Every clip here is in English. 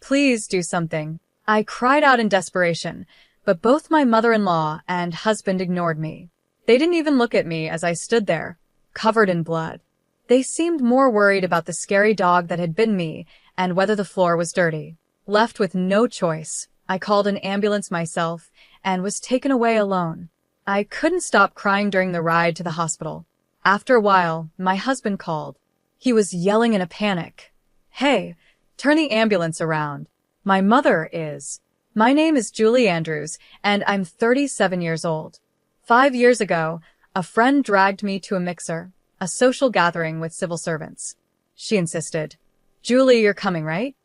Please do something. I cried out in desperation, but both my mother-in-law and husband ignored me. They didn't even look at me as I stood there, covered in blood. They seemed more worried about the scary dog that had bitten me and whether the floor was dirty. Left with no choice, I called an ambulance myself and was taken away alone. I couldn't stop crying during the ride to the hospital. After a while, my husband called. He was yelling in a panic. "Hey, turn the ambulance around. My mother is. My name is Julie Andrews, and I'm 37 years old. 5 years ago, a friend dragged me to a mixer, a social gathering with civil servants. She insisted, 'Julie, you're coming, right?'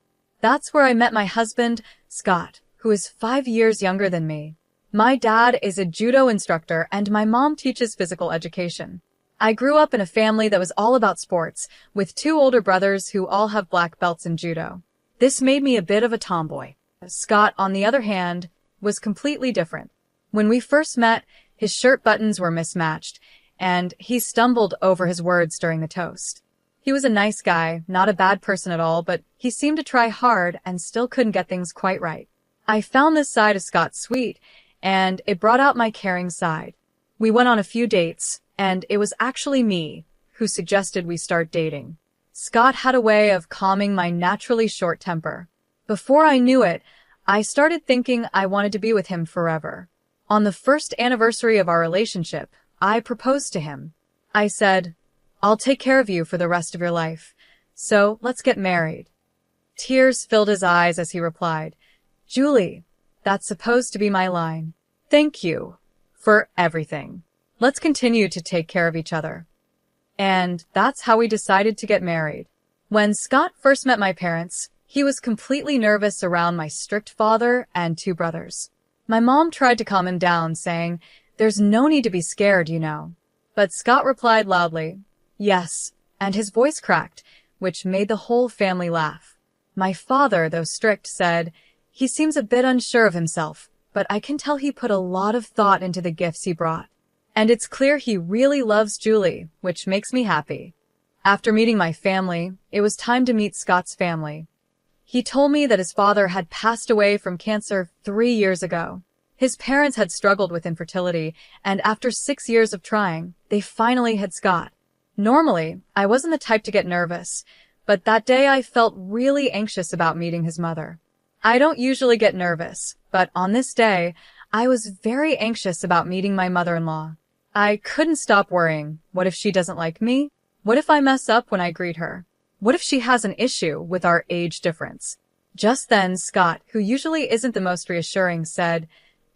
That's where I met my husband, Scott, who is 5 years younger than me. My dad is a judo instructor and my mom teaches physical education. I grew up in a family that was all about sports, with 2 older brothers who all have black belts in judo. This made me a bit of a tomboy. Scott, on the other hand, was completely different. When we first met, his shirt buttons were mismatched, and he stumbled over his words during the toast. He was a nice guy, not a bad person at all, but he seemed to try hard and still couldn't get things quite right. I found this side of Scott sweet, and it brought out my caring side. We went on a few dates, and it was actually me who suggested we start dating. Scott had a way of calming my naturally short temper. Before I knew it, I started thinking I wanted to be with him forever. On the first anniversary of our relationship, I proposed to him. I said, "I'll take care of you for the rest of your life, so let's get married." Tears filled his eyes as he replied, "Julie, that's supposed to be my line. Thank you for everything. Let's continue to take care of each other." And that's how we decided to get married. When Scott first met my parents, he was completely nervous around my strict father and 2 brothers. My mom tried to calm him down, saying, "There's no need to be scared, you know." But Scott replied loudly, "Yes," and his voice cracked, which made the whole family laugh. My father, though strict, said, "He seems a bit unsure of himself, but I can tell he put a lot of thought into the gifts he brought. And it's clear he really loves Julie, which makes me happy." After meeting my family, it was time to meet Scott's family. He told me that his father had passed away from cancer 3 years ago. His parents had struggled with infertility, and after 6 years of trying, they finally had Scott. Normally, I wasn't the type to get nervous, but that day I felt really anxious about meeting his mother. I don't usually get nervous, but on this day, I was very anxious about meeting my mother-in-law. I couldn't stop worrying. What if she doesn't like me? What if I mess up when I greet her? What if she has an issue with our age difference? Just then, Scott, who usually isn't the most reassuring, said,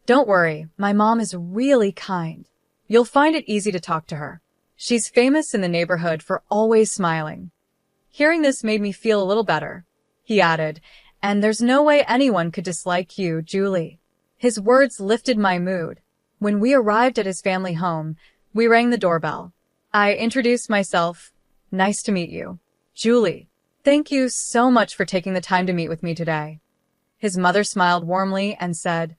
"Don't worry, my mom is really kind. You'll find it easy to talk to her. She's famous in the neighborhood for always smiling." Hearing this made me feel a little better. He added, "And there's no way anyone could dislike you, Julie." His words lifted my mood. When we arrived at his family home, we rang the doorbell. I introduced myself. "Nice to meet you, Julie. Thank you so much for taking the time to meet with me today." His mother smiled warmly and said,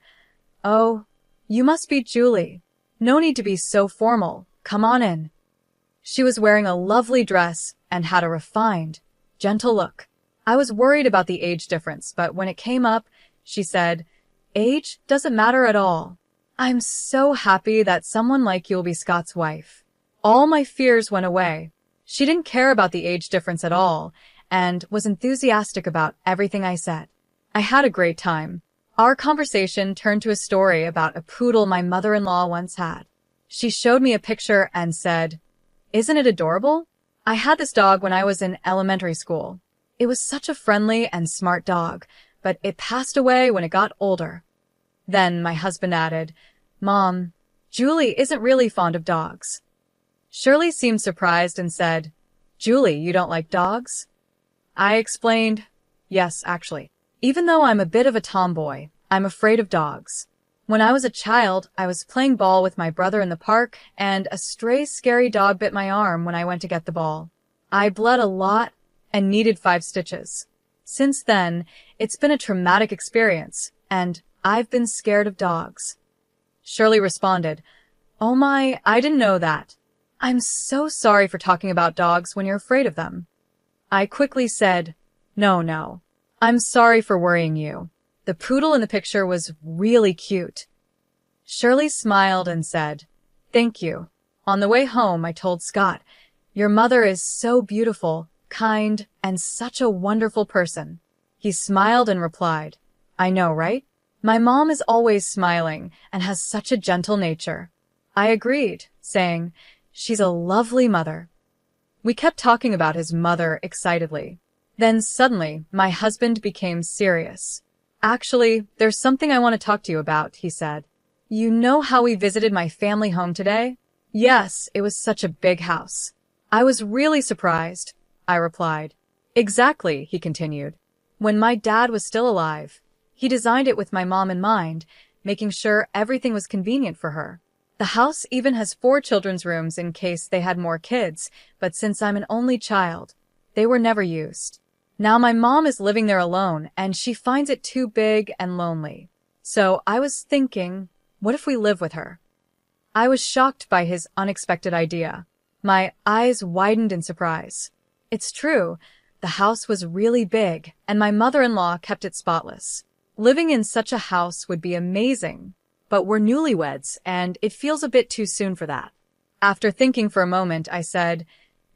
"Oh, you must be Julie. No need to be so formal. Come on in." She was wearing a lovely dress and had a refined, gentle look. I was worried about the age difference, but when it came up, she said, "Age doesn't matter at all. I'm so happy that someone like you will be Scott's wife." All my fears went away. She didn't care about the age difference at all and was enthusiastic about everything I said. I had a great time. Our conversation turned to a story about a poodle my mother-in-law once had. She showed me a picture and said, "Isn't it adorable? I had this dog when I was in elementary school. It was such a friendly and smart dog, but it passed away when it got older." Then my husband added, "Mom, Julie isn't really fond of dogs." Shirley seemed surprised and said, "Julie, you don't like dogs?" I explained, "Yes, actually. Even though I'm a bit of a tomboy, I'm afraid of dogs. When I was a child, I was playing ball with my brother in the park, and a stray scary dog bit my arm when I went to get the ball. I bled a lot and needed 5 stitches. Since then, it's been a traumatic experience, and I've been scared of dogs." Shirley responded, "Oh my, I didn't know that. I'm so sorry for talking about dogs when you're afraid of them." I quickly said, No, I'm sorry for worrying you. The poodle in the picture was really cute. Shirley smiled and said, "Thank you." On the way home, I told Scott, "Your mother is so beautiful, kind, and such a wonderful person." He smiled and replied, "I know, right? My mom is always smiling and has such a gentle nature." I agreed, saying, "She's a lovely mother." We kept talking about his mother excitedly. Then suddenly, my husband became serious. "Actually, there's something I want to talk to you about," he said. "You know how we visited my family home today?" "Yes, it was such a big house." "I was really surprised," I replied. "Exactly," he continued. "When my dad was still alive, he designed it with my mom in mind, making sure everything was convenient for her. The house even has 4 children's rooms in case they had more kids, but since I'm an only child, they were never used. Now my mom is living there alone, and she finds it too big and lonely. So I was thinking, what if we live with her?" I was shocked by his unexpected idea. My eyes widened in surprise. It's true, the house was really big, and my mother-in-law kept it spotless. Living in such a house would be amazing, but we're newlyweds, and it feels a bit too soon for that. After thinking for a moment, I said,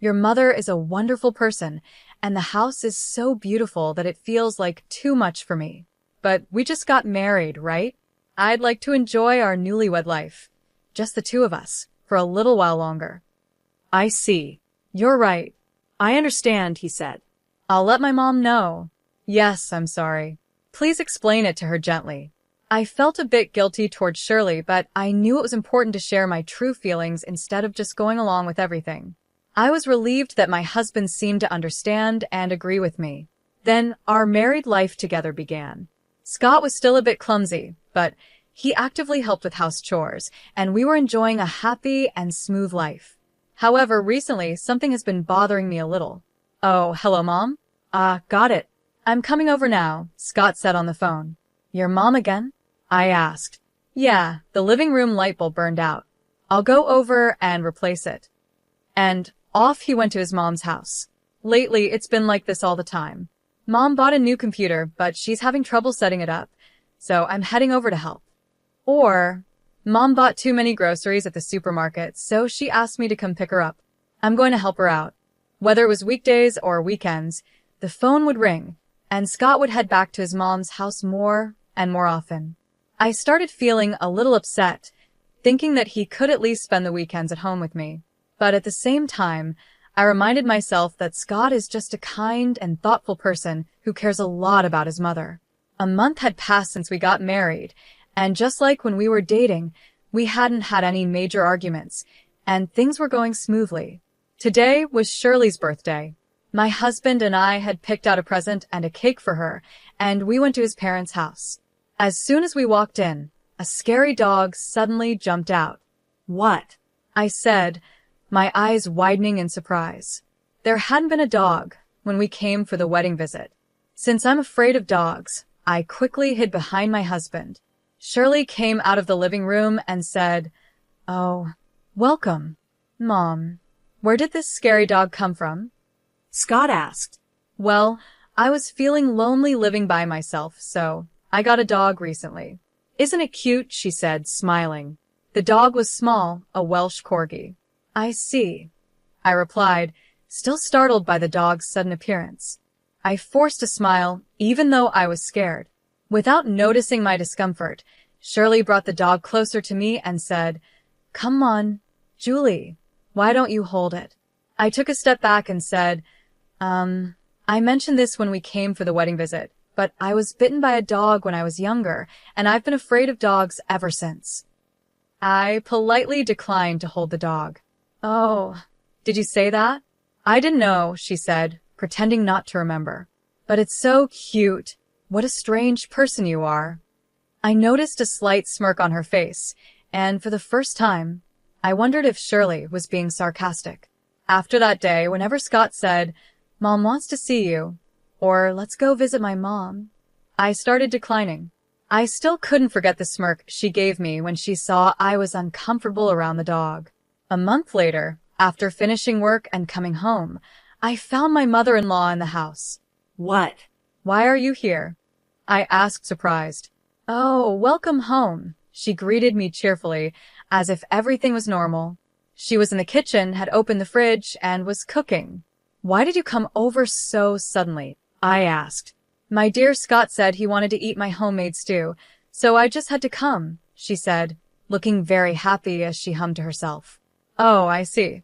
"Your mother is a wonderful person, and the house is so beautiful that it feels like too much for me. But we just got married, right? I'd like to enjoy our newlywed life. Just the 2 of us, for a little while longer." "I see. You're right. I understand," he said. "I'll let my mom know." "Yes, I'm sorry. Please explain it to her gently." I felt a bit guilty towards Shirley, but I knew it was important to share my true feelings instead of just going along with everything. I was relieved that my husband seemed to understand and agree with me. Then our married life together began. Scott was still a bit clumsy, but he actively helped with house chores, and we were enjoying a happy and smooth life. However, recently, something has been bothering me a little. "Oh, hello, Mom?" Got it. "I'm coming over now," Scott said on the phone. "Your mom again?" I asked. "Yeah, the living room light bulb burned out. I'll go over and replace it." And off he went to his mom's house. Lately, it's been like this all the time. Mom bought a new computer, but she's having trouble setting it up, so I'm heading over to help. Or, Mom bought too many groceries at the supermarket, so she asked me to come pick her up. I'm going to help her out. Whether it was weekdays or weekends, the phone would ring, and Scott would head back to his mom's house more and more often. I started feeling a little upset, thinking that he could at least spend the weekends at home with me. But at the same time, I reminded myself that Scott is just a kind and thoughtful person who cares a lot about his mother. A month had passed since we got married, and just like when we were dating, we hadn't had any major arguments, and things were going smoothly. Today was Shirley's birthday. My husband and I had picked out a present and a cake for her, and we went to his parents' house. As soon as we walked in, a scary dog suddenly jumped out. "What?" I said, my eyes widening in surprise. There hadn't been a dog when we came for the wedding visit. Since I'm afraid of dogs, I quickly hid behind my husband. Shirley came out of the living room and said, "Oh, welcome, Mom. Where did this scary dog come from?" Scott asked. "Well, I was feeling lonely living by myself, so I got a dog recently." "Isn't it cute?" she said, smiling. The dog was small, a Welsh corgi. "I see," I replied, still startled by the dog's sudden appearance. I forced a smile, even though I was scared. Without noticing my discomfort, Shirley brought the dog closer to me and said, "Come on, Julie, why don't you hold it?" I took a step back and said, I mentioned this when we came for the wedding visit, but I was bitten by a dog when I was younger, and I've been afraid of dogs ever since." I politely declined to hold the dog. "Oh, did you say that?" "I didn't know," she said, pretending not to remember. "But it's so cute. What a strange person you are." I noticed a slight smirk on her face, and for the first time, I wondered if Shirley was being sarcastic. After that day, whenever Scott said, "Mom wants to see you," or "Let's go visit my mom," I started declining. I still couldn't forget the smirk she gave me when she saw I was uncomfortable around the dog. A month later, after finishing work and coming home, I found my mother-in-law in the house. "What?" Why are you here? I asked, surprised. Oh, welcome home, she greeted me cheerfully, as if everything was normal. She was in the kitchen, had opened the fridge, and was cooking. Why did you come over so suddenly? I asked. My dear Scott said he wanted to eat my homemade stew, so I just had to come, she said, looking very happy as she hummed to herself. Oh, I see.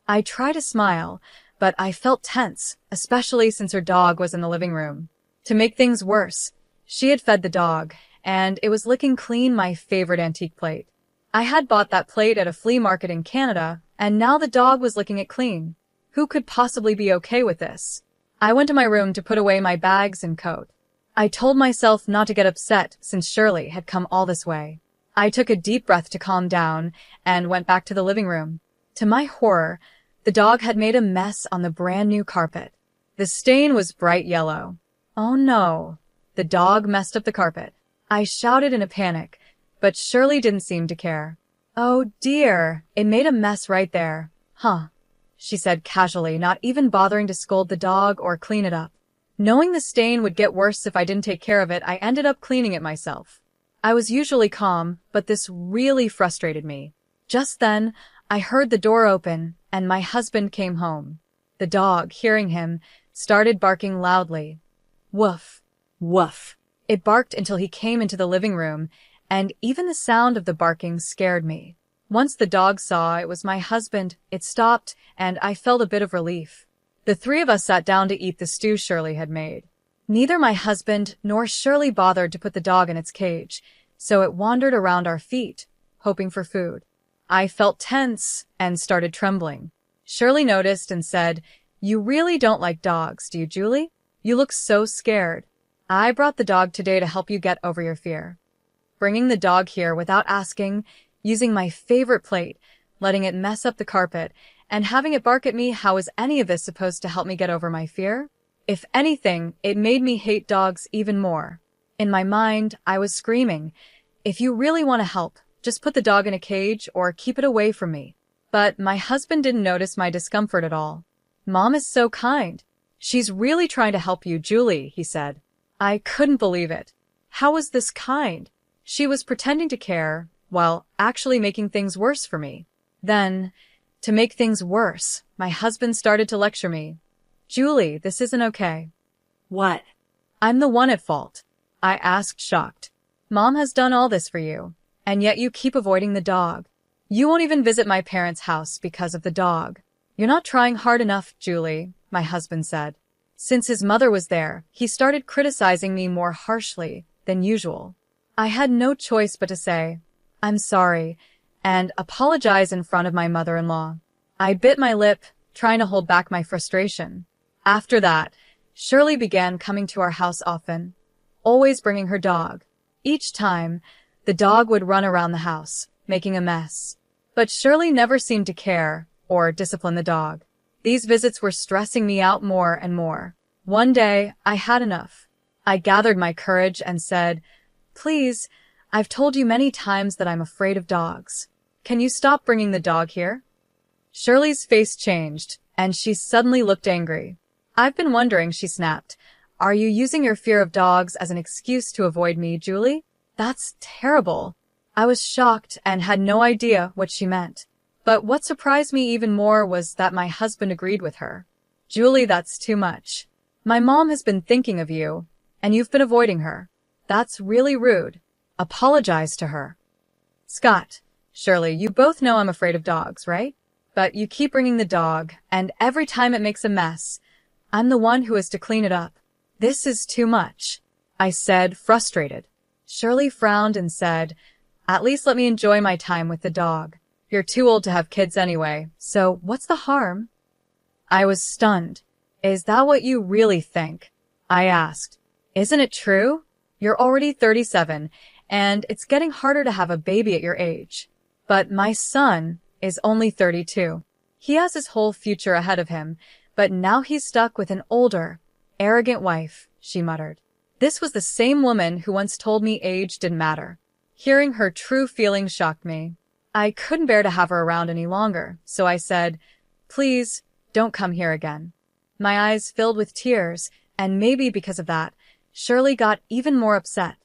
I tried to smile, but I felt tense, especially since her dog was in the living room. To make things worse, she had fed the dog, and it was licking clean my favorite antique plate. I had bought that plate at a flea market in Canada, and now the dog was licking it clean. Who could possibly be okay with this? I went to my room to put away my bags and coat. I told myself not to get upset since Shirley had come all this way. I took a deep breath to calm down and went back to the living room. To my horror, the dog had made a mess on the brand new carpet. The stain was bright yellow. Oh no, the dog messed up the carpet. I shouted in a panic, but Shirley didn't seem to care. Oh dear, it made a mess right there. Huh, she said casually, not even bothering to scold the dog or clean it up. Knowing the stain would get worse if I didn't take care of it, I ended up cleaning it myself. I was usually calm, but this really frustrated me. Just then, I heard the door open, and my husband came home. The dog, hearing him, started barking loudly. Woof, woof. It barked until he came into the living room, and even the sound of the barking scared me. Once the dog saw it was my husband, it stopped, and I felt a bit of relief. The three of us sat down to eat the stew Shirley had made. Neither my husband nor Shirley bothered to put the dog in its cage, so it wandered around our feet, hoping for food. I felt tense and started trembling. Shirley noticed and said, "You really don't like dogs, do you, Julie? You look so scared. I brought the dog today to help you get over your fear." Bringing the dog here without asking, using my favorite plate, letting it mess up the carpet, and having it bark at me, how was any of this supposed to help me get over my fear? If anything, it made me hate dogs even more. In my mind, I was screaming, "If you really want to help, just put the dog in a cage or keep it away from me." But my husband didn't notice my discomfort at all. "Mom is so kind. She's really trying to help you, Julie," he said. I couldn't believe it. How was this kind? She was pretending to care, while actually making things worse for me. Then, to make things worse, my husband started to lecture me. "Julie, this isn't okay." What? "I'm the one at fault," I asked, shocked. "Mom has done all this for you, and yet you keep avoiding the dog. You won't even visit my parents' house because of the dog. You're not trying hard enough, Julie," my husband said. Since his mother was there, he started criticizing me more harshly than usual. I had no choice but to say, "I'm sorry," and apologize in front of my mother-in-law. I bit my lip, trying to hold back my frustration. After that, Shirley began coming to our house often, always bringing her dog. Each time, the dog would run around the house, making a mess. But Shirley never seemed to care or discipline the dog. These visits were stressing me out more and more. One day, I had enough. I gathered my courage and said, "Please, I've told you many times that I'm afraid of dogs. Can you stop bringing the dog here?" Shirley's face changed, and she suddenly looked angry. "I've been wondering," she snapped. "Are you using your fear of dogs as an excuse to avoid me, Julie? That's terrible." I was shocked and had no idea what she meant. But what surprised me even more was that my husband agreed with her. "Julie, that's too much. My mom has been thinking of you, and you've been avoiding her. That's really rude. Apologize to her." "Scott, Shirley, you both know I'm afraid of dogs, right? But you keep bringing the dog, and every time it makes a mess, I'm the one who has to clean it up. This is too much," I said, frustrated. Shirley frowned and said, "At least let me enjoy my time with the dog. You're too old to have kids anyway, so what's the harm?" I was stunned. "Is that what you really think?" I asked. "Isn't it true? You're already 37, and it's getting harder to have a baby at your age. But my son is only 32. He has his whole future ahead of him, but now he's stuck with an older, arrogant wife," she muttered. This was the same woman who once told me age didn't matter. Hearing her true feelings shocked me. I couldn't bear to have her around any longer, so I said, "Please, don't come here again." My eyes filled with tears, and maybe because of that, Shirley got even more upset.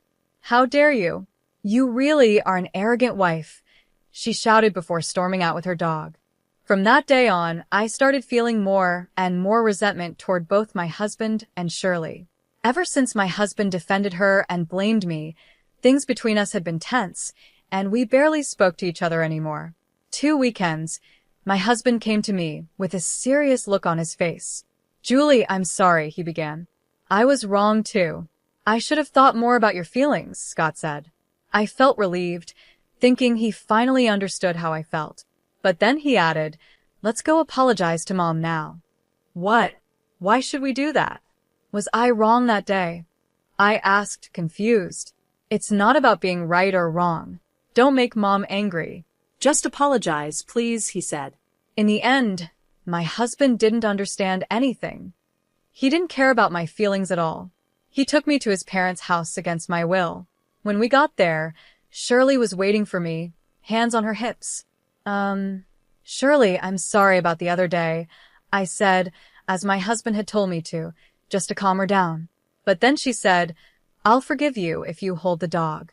How dare you? You really are an arrogant wife, she shouted before storming out with her dog. From that day on, I started feeling more and more resentment toward both my husband and Shirley. Ever since my husband defended her and blamed me, things between us had been tense, and we barely spoke to each other anymore. 2 weekends, my husband came to me with a serious look on his face. Julie, I'm sorry, he began. I was wrong too. I should have thought more about your feelings, Scott said. I felt relieved, thinking he finally understood how I felt. But then he added, let's go apologize to Mom now. What? Why should we do that? Was I wrong that day? I asked, confused. It's not about being right or wrong. Don't make Mom angry. Just apologize, please, he said. In the end, my husband didn't understand anything. He didn't care about my feelings at all. He took me to his parents' house against my will. When we got there, Shirley was waiting for me, hands on her hips. Shirley, I'm sorry about the other day, I said, as my husband had told me to, just to calm her down. But then she said, I'll forgive you if you hold the dog.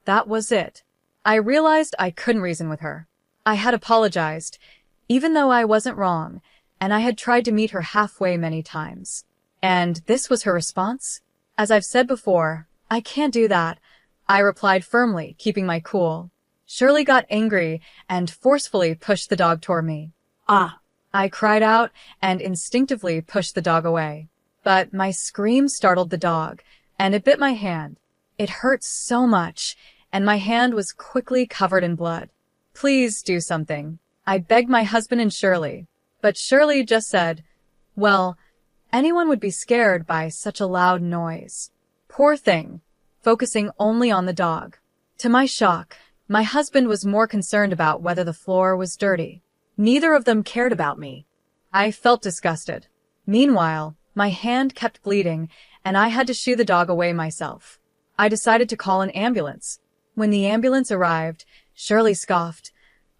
That was it. I realized I couldn't reason with her. I had apologized, even though I wasn't wrong, and I had tried to meet her halfway many times. And this was her response? As I've said before, I can't do that, I replied firmly, keeping my cool. Shirley got angry and forcefully pushed the dog toward me. Ah! I cried out and instinctively pushed the dog away. But my scream startled the dog, and it bit my hand. It hurt so much, and my hand was quickly covered in blood. Please do something, I begged my husband and Shirley. But Shirley just said, well, anyone would be scared by such a loud noise. Poor thing, focusing only on the dog. To my shock, my husband was more concerned about whether the floor was dirty. Neither of them cared about me. I felt disgusted. Meanwhile, my hand kept bleeding, and I had to shoo the dog away myself. I decided to call an ambulance. When the ambulance arrived, Shirley scoffed.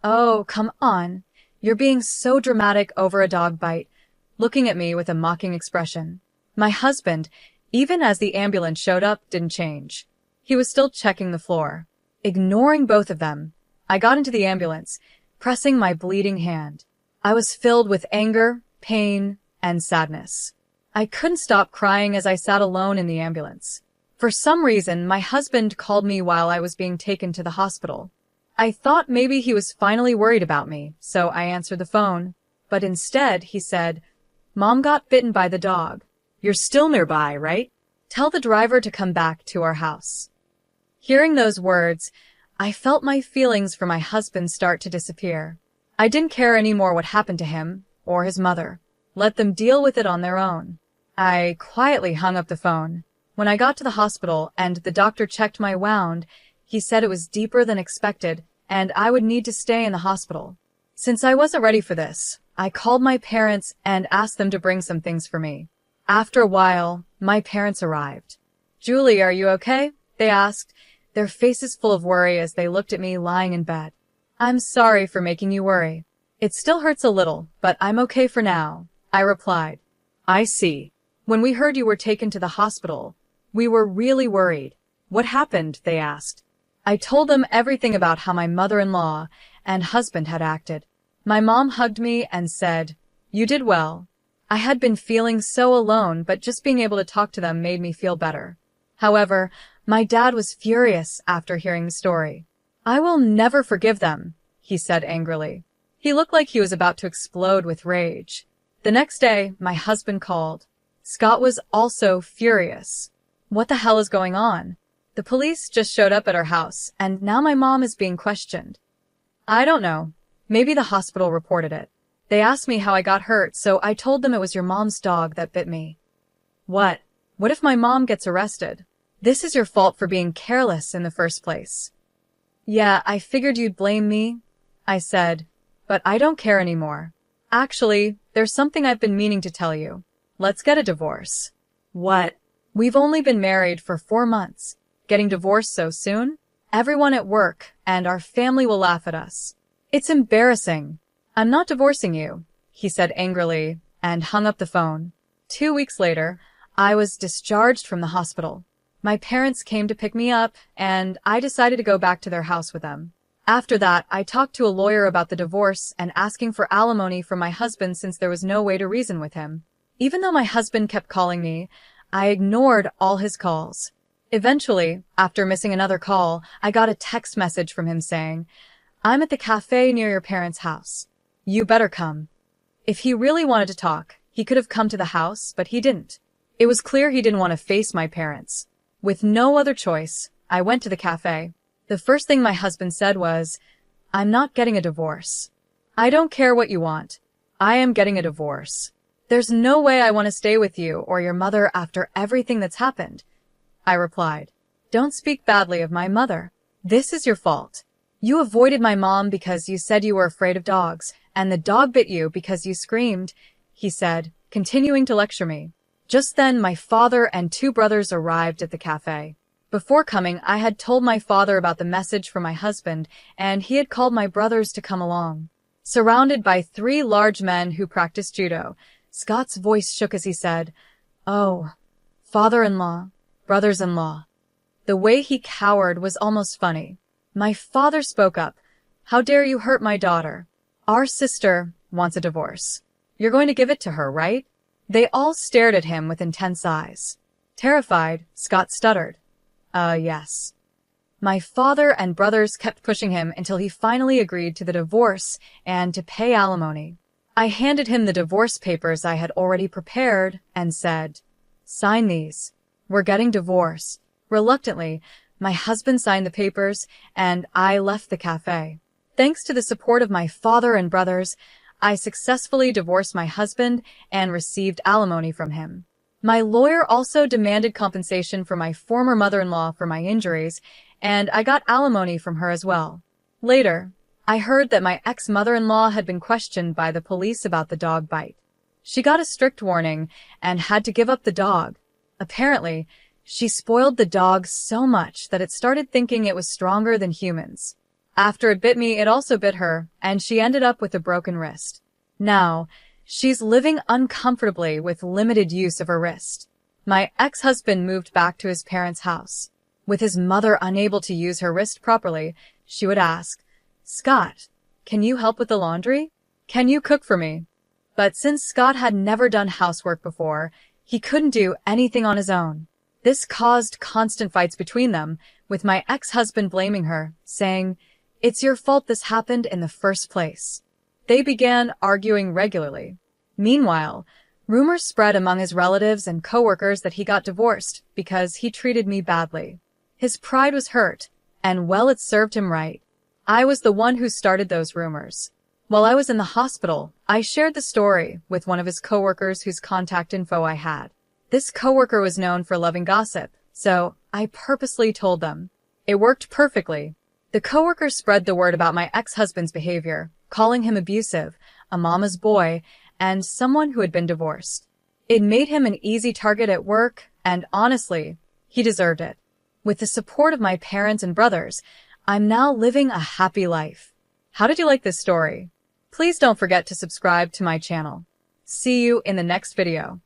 Oh, come on. You're being so dramatic over a dog bite, looking at me with a mocking expression. My husband, even as the ambulance showed up, didn't change. He was still checking the floor. Ignoring both of them, I got into the ambulance, pressing my bleeding hand. I was filled with anger, pain, and sadness. I couldn't stop crying as I sat alone in the ambulance. For some reason, my husband called me while I was being taken to the hospital. I thought maybe he was finally worried about me, so I answered the phone. But instead, he said, Mom got bitten by the dog. You're still nearby, right? Tell the driver to come back to our house. Hearing those words, I felt my feelings for my husband start to disappear. I didn't care anymore what happened to him or his mother. Let them deal with it on their own. I quietly hung up the phone. When I got to the hospital and the doctor checked my wound, he said it was deeper than expected and I would need to stay in the hospital. Since I wasn't ready for this, I called my parents and asked them to bring some things for me. After a while, my parents arrived. Julie, are you okay? They asked, their faces full of worry as they looked at me lying in bed. I'm sorry for making you worry. It still hurts a little, but I'm okay for now, I replied. I see. When we heard you were taken to the hospital, we were really worried. What happened? They asked. I told them everything about how my mother-in-law and husband had acted. My mom hugged me and said, you did well. I had been feeling so alone, but just being able to talk to them made me feel better. However, my dad was furious after hearing the story. I will never forgive them, he said angrily. He looked like he was about to explode with rage. The next day, my husband called. Scott was also furious. What the hell is going on? The police just showed up at our house, and now my mom is being questioned. I don't know. Maybe the hospital reported it. They asked me how I got hurt, so I told them it was your mom's dog that bit me. What? What if my mom gets arrested? This is your fault for being careless in the first place. Yeah, I figured you'd blame me, I said, but I don't care anymore. Actually, there's something I've been meaning to tell you. Let's get a divorce. What? We've only been married for 4 months. Getting divorced so soon? Everyone at work and our family will laugh at us. It's embarrassing. I'm not divorcing you, he said angrily and hung up the phone. 2 weeks later, I was discharged from the hospital. My parents came to pick me up, and I decided to go back to their house with them. After that, I talked to a lawyer about the divorce and asking for alimony from my husband since there was no way to reason with him. Even though my husband kept calling me, I ignored all his calls. Eventually, after missing another call, I got a text message from him saying, "I'm at the cafe near your parents' house. You better come." If he really wanted to talk, he could have come to the house, but he didn't. It was clear he didn't want to face my parents. With no other choice, I went to the cafe. The first thing my husband said was, "I'm not getting a divorce. I don't care what you want. I am getting a divorce. There's no way I want to stay with you or your mother after everything that's happened." I replied, "Don't speak badly of my mother. This is your fault. You avoided my mom because you said you were afraid of dogs, and the dog bit you because you screamed," he said, continuing to lecture me. Just then, my father and 2 brothers arrived at the cafe. Before coming, I had told my father about the message from my husband, and he had called my brothers to come along. Surrounded by 3 large men who practiced judo, Scott's voice shook as he said, "Oh, father-in-law, brothers-in-law." The way he cowered was almost funny. My father spoke up. "How dare you hurt my daughter? Our sister wants a divorce. You're going to give it to her, right?" They all stared at him with intense eyes. Terrified, Scott stuttered, Yes." My father and brothers kept pushing him until he finally agreed to the divorce and to pay alimony. I handed him the divorce papers I had already prepared and said, "Sign these. We're getting divorced." Reluctantly, my husband signed the papers, and I left the cafe. Thanks to the support of my father and brothers, I successfully divorced my husband and received alimony from him. My lawyer also demanded compensation for my former mother-in-law for my injuries, and I got alimony from her as well. Later, I heard that my ex-mother-in-law had been questioned by the police about the dog bite. She got a strict warning and had to give up the dog. Apparently, she spoiled the dog so much that it started thinking it was stronger than humans. After it bit me, it also bit her, and she ended up with a broken wrist. Now, she's living uncomfortably with limited use of her wrist. My ex-husband moved back to his parents' house. With his mother unable to use her wrist properly, she would ask, "Scott, can you help with the laundry? Can you cook for me?" But since Scott had never done housework before, he couldn't do anything on his own. This caused constant fights between them, with my ex-husband blaming her, saying, "It's your fault this happened in the first place." They began arguing regularly. Meanwhile, rumors spread among his relatives and coworkers that he got divorced because he treated me badly. His pride was hurt, and well, it served him right. I was the one who started those rumors. While I was in the hospital, I shared the story with one of his coworkers whose contact info I had. This coworker was known for loving gossip, so I purposely told them. It worked perfectly. The coworker spread the word about my ex-husband's behavior, calling him abusive, a mama's boy, and someone who had been divorced. It made him an easy target at work, and honestly, he deserved it. With the support of my parents and brothers, I'm now living a happy life. How did you like this story? Please don't forget to subscribe to my channel. See you in the next video.